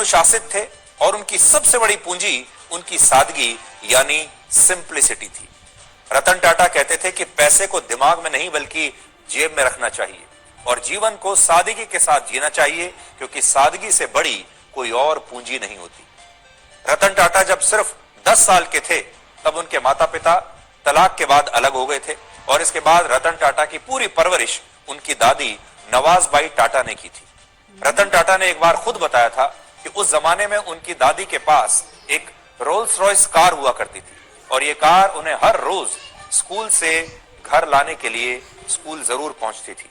अनुशासित थे और उनकी सबसे बड़ी पूंजी उनकी सादगी यानी सिंप्लिसिटी थी। रतन टाटा कहते थे कि पैसे को दिमाग में नहीं बल्कि जेब में रखना चाहिए और जीवन को सादगी के साथ जीना चाहिए, क्योंकि सादगी से बड़ी कोई और पूंजी नहीं होती। रतन टाटा जब सिर्फ 10 साल के थे तब उनके माता पिता तलाक के बाद अलग हो गए थे और इसके बाद रतन टाटा की पूरी परवरिश उनकी दादी नवाजबाई टाटा ने की थी। रतन टाटा ने एक बार खुद बताया था कि उस जमाने में उनकी दादी के पास एक रोल्स रॉयस कार हुआ करती थी और ये कार उन्हें हर रोज स्कूल से घर लाने के लिए स्कूल जरूर पहुंचती थी।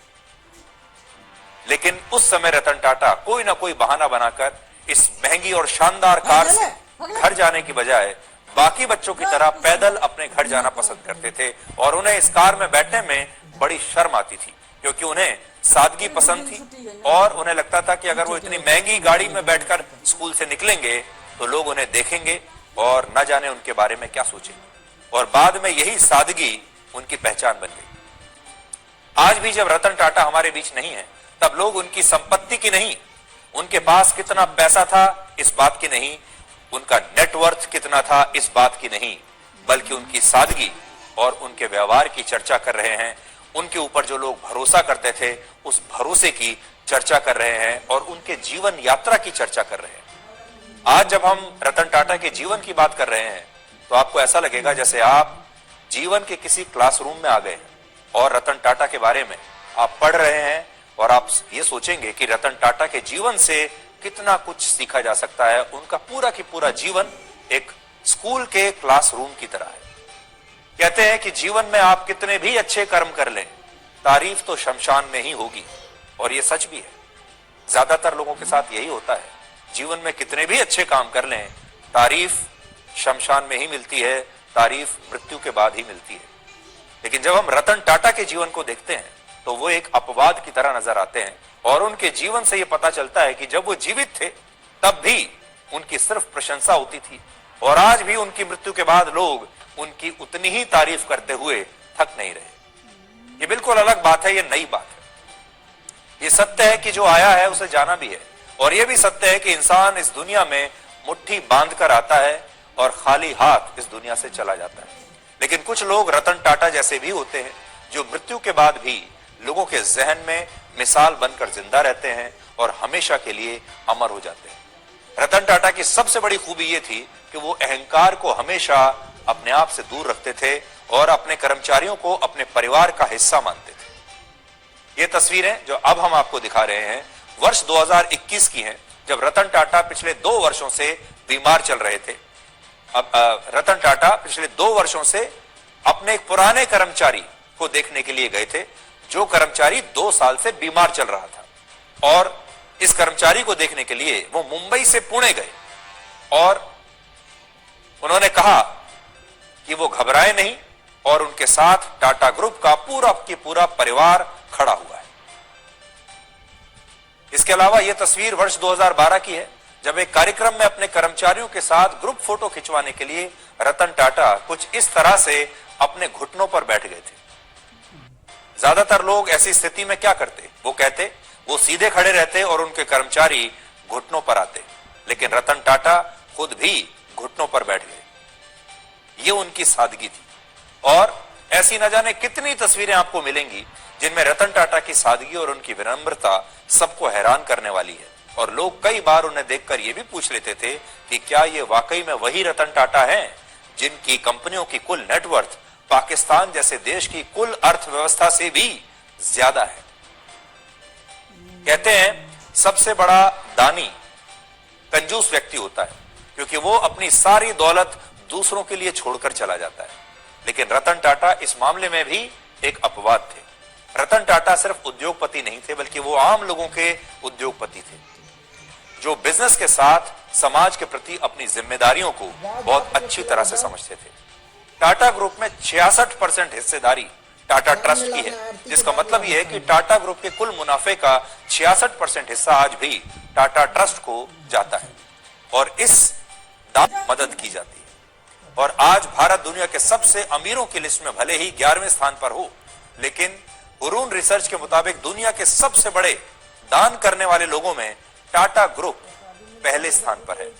लेकिन उस समय रतन टाटा कोई ना कोई बहाना बनाकर इस महंगी और शानदार कार से घर जाने की बजाय बाकी बच्चों की तरह पैदल अपने घर जाना पसंद करते थे और उन्हें इस कार में बैठने में बड़ी शर्म आती थी, क्योंकि उन्हें सादगी पसंद थी और उन्हें लगता था कि अगर वो इतनी महंगी गाड़ी में बैठकर स्कूल से निकलेंगे तो लोग उन्हें देखेंगे और न जाने उनके बारे में क्या सोचेंगे, और बाद में यही सादगी उनकी पहचान बन गई। आज भी जब रतन टाटा हमारे बीच नहीं है तब लोग उनकी संपत्ति की नहीं, उनके पास कितना पैसा था इस बात की नहीं, उनका नेटवर्थ कितना था इस बात की नहीं, बल्कि उनकी सादगी और उनके व्यवहार की चर्चा कर रहे हैं। उनके ऊपर जो लोग भरोसा करते थे उस भरोसे की चर्चा कर रहे हैं और उनके जीवन यात्रा की चर्चा कर रहे हैं। आज जब हम रतन टाटा के जीवन की बात कर रहे हैं तो आपको ऐसा लगेगा जैसे आप जीवन के किसी क्लासरूम में आ गए हैं और रतन टाटा के बारे में आप पढ़ रहे हैं और आप ये सोचेंगे कि रतन टाटा के जीवन से कितना कुछ सीखा जा सकता है। उनका पूरा की पूरा जीवन एक स्कूल के क्लासरूम की तरह है। कहते हैं कि जीवन में आप कितने भी अच्छे कर्म कर लें, तारीफ तो शमशान में ही होगी, और ये सच भी है। ज्यादातर लोगों के साथ यही होता है, जीवन में कितने भी अच्छे काम कर लें, तारीफ शमशान में ही मिलती है, तारीफ मृत्यु के बाद ही मिलती है। लेकिन जब हम रतन टाटा के जीवन को देखते हैं तो वो एक अपवाद की तरह नजर आते हैं और उनके जीवन से ये पता चलता है कि जब वो जीवित थे तब भी उनकी सिर्फ प्रशंसा होती थी और आज भी उनकी मृत्यु के बाद लोग उनकी उतनी ही तारीफ करते हुए थक नहीं रहे। ये बिल्कुल अलग बात है, ये नई बात है। ये सत्य है कि जो आया है उसे जाना भी है, और ये भी सत्य है कि इंसान इस दुनिया में मुट्ठी बांध कर आता है और खाली हाथ इस दुनिया से चला जाता है। लेकिन कुछ लोग रतन टाटा जैसे भी होते हैं जो मृत्यु के बाद भी लोगों के जहन में मिसाल बनकर जिंदा रहते हैं और हमेशा के लिए अमर हो जाते हैं। रतन टाटा की सबसे बड़ी खूबी यह थी कि वो अहंकार को हमेशा अपने आप से दूर रखते थे और अपने कर्मचारियों को अपने परिवार का हिस्सा मानते थे। ये तस्वीरें जो अब हम आपको दिखा रहे हैं वर्ष 2021 की हैं, जब रतन टाटा पिछले 2 वर्षों से बीमार चल रहे थे। अब रतन टाटा पिछले 2 वर्षों से अपने एक पुराने कर्मचारी को देखने के लिए गए थे, जो कर्मचारी 2 साल से बीमार चल रहा था, और इस कर्मचारी को देखने के लिए वो मुंबई से पुणे गए और उन्होंने कहा कि वो घबराए नहीं और उनके साथ टाटा ग्रुप का पूरा परिवार खड़ा हुआ है। इसके अलावा यह तस्वीर वर्ष 2012 की है, जब एक कार्यक्रम में अपने कर्मचारियों के साथ ग्रुप फोटो खिंचवाने के लिए रतन टाटा कुछ इस तरह से अपने घुटनों पर बैठ गए थे। ज्यादातर लोग ऐसी स्थिति में क्या करते, वो कहते वो सीधे खड़े रहते और उनके कर्मचारी घुटनों पर आते, लेकिन रतन टाटा खुद भी घुटनों पर बैठ गए। ये उनकी सादगी थी। और ऐसी न जाने कितनी तस्वीरें आपको मिलेंगी जिनमें रतन टाटा की सादगी और उनकी विनम्रता सबको हैरान करने वाली है, और लोग कई बार उन्हें देखकर यह भी पूछ लेते थे कि क्या ये वाकई में वही रतन टाटा हैं जिनकी कंपनियों की कुल नेटवर्थ पाकिस्तान जैसे देश की कुल अर्थव्यवस्था से भी ज्यादा है। कहते हैं सबसे बड़ा दानी कंजूस व्यक्ति होता है, क्योंकि वो अपनी सारी दौलत दूसरों के लिए छोड़कर चला जाता है। लेकिन रतन टाटा इस मामले में भी एक अपवाद थे। रतन टाटा सिर्फ उद्योगपति नहीं थे, बल्कि वो आम लोगों के उद्योगपति थे, जो बिजनेस के साथ समाज के प्रति अपनी जिम्मेदारियों को बहुत अच्छी तरह से समझते थे। टाटा ग्रुप में 66% हिस्सेदारी टाटा ट्रस्ट की है, जिसका मतलब यह है कि टाटा ग्रुप के कुल मुनाफे का 66% हिस्सा आज भी टाटा ट्रस्ट को जाता है और इस दान मदद की जाती है। और आज भारत दुनिया के सबसे अमीरों की लिस्ट में भले ही 11वें स्थान पर हो, लेकिन हुरून रिसर्च के मुताबिक दुनिया के सबसे बड़े दान करने वाले लोगों में टाटा ग्रुप पहले स्थान पर है।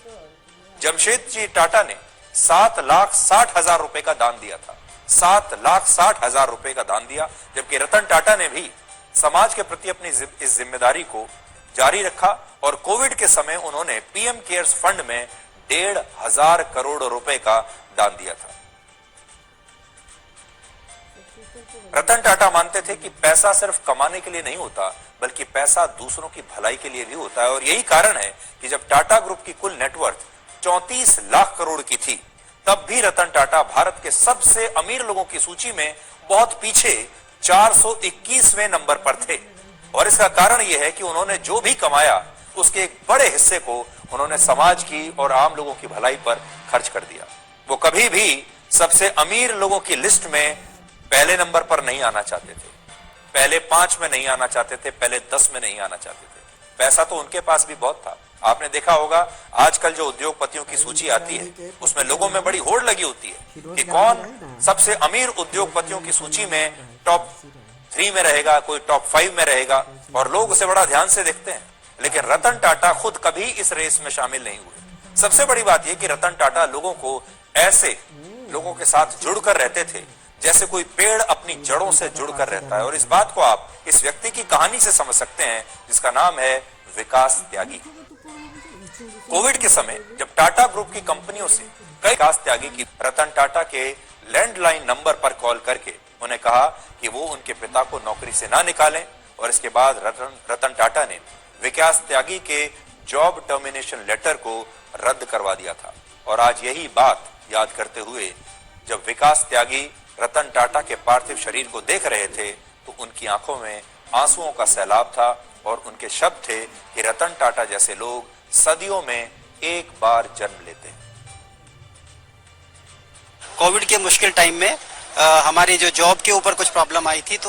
जमशेदजी टाटा ने 7,60,000 रुपए का दान दिया था, 7,60,000 रुपए का दान दिया, जबकि रतन टाटा ने भी समाज के प्रति अपनी इस जिम्मेदारी को जारी रखा और कोविड के समय उन्होंने पीएम केयर्स फंड में 1,500 करोड़ रुपए का दान दिया था। रतन टाटा मानते थे कि पैसा सिर्फ कमाने के लिए नहीं होता, बल्कि पैसा दूसरों की भलाई के लिए भी होता है। और यही कारण है कि जब टाटा ग्रुप की कुल नेटवर्थ 34 लाख करोड़ की थी, तब भी रतन टाटा भारत के सबसे अमीर लोगों की सूची में बहुत पीछे 421वें नंबर पर थे। और इसका कारण यह है कि उन्होंने जो भी कमाया उसके एक बड़े हिस्से को उन्होंने समाज की और आम लोगों की भलाई पर खर्च कर दिया। वो कभी भी सबसे अमीर लोगों की लिस्ट में पहले नंबर पर नहीं आना चाहते थे, पहले 5 में नहीं आना चाहते थे, पहले 10 में नहीं आना चाहते थे। पैसा तो उनके पास भी बहुत था। आपने देखा होगा आजकल जो उद्योगपतियों की सूची आती है उसमें लोगों में बड़ी होड़ लगी होती है कि कौन सबसे अमीर उद्योगपतियों की सूची में टॉप 3 में रहेगा, कोई टॉप 5 में रहेगा, और लोग उसे बड़ा ध्यान से देखते हैं। लेकिन रतन टाटा खुद कभी इस रेस में शामिल नहीं हुए। सबसे बड़ी बात यह कि रतन टाटा लोगों को ऐसे लोगों के साथ जुड़कर रहते थे जैसे कोई पेड़ अपनी जड़ों से जुड़कर रहता है। और इस बात को आप इस व्यक्ति की कहानी से समझ सकते हैं जिसका नाम है विकास त्यागी। कोविड के समय जब टाटा ग्रुप की कंपनियों से कई विकास त्यागी की रतन टाटा के लैंडलाइन नंबर पर कॉल करके उन्हें कहा कि वो उनके पिता को नौकरी से ना निकालें, और इसके बाद रतन टाटा ने विकास त्यागी के जॉब टर्मिनेशन लेटर को रद्द करवा दिया था। और आज यही बात याद करते हुए जब विकास त्यागी रतन टाटा के पार्थिव शरीर को देख रहे थे तो उनकी आंखों में आंसुओं का सैलाब था और उनके शब्द थे कि रतन टाटा जैसे लोग सदियों में एक बार जन्म लेते हैं। कोविड के मुश्किल टाइम में हमारी जो जॉब के ऊपर कुछ प्रॉब्लम आई थी तो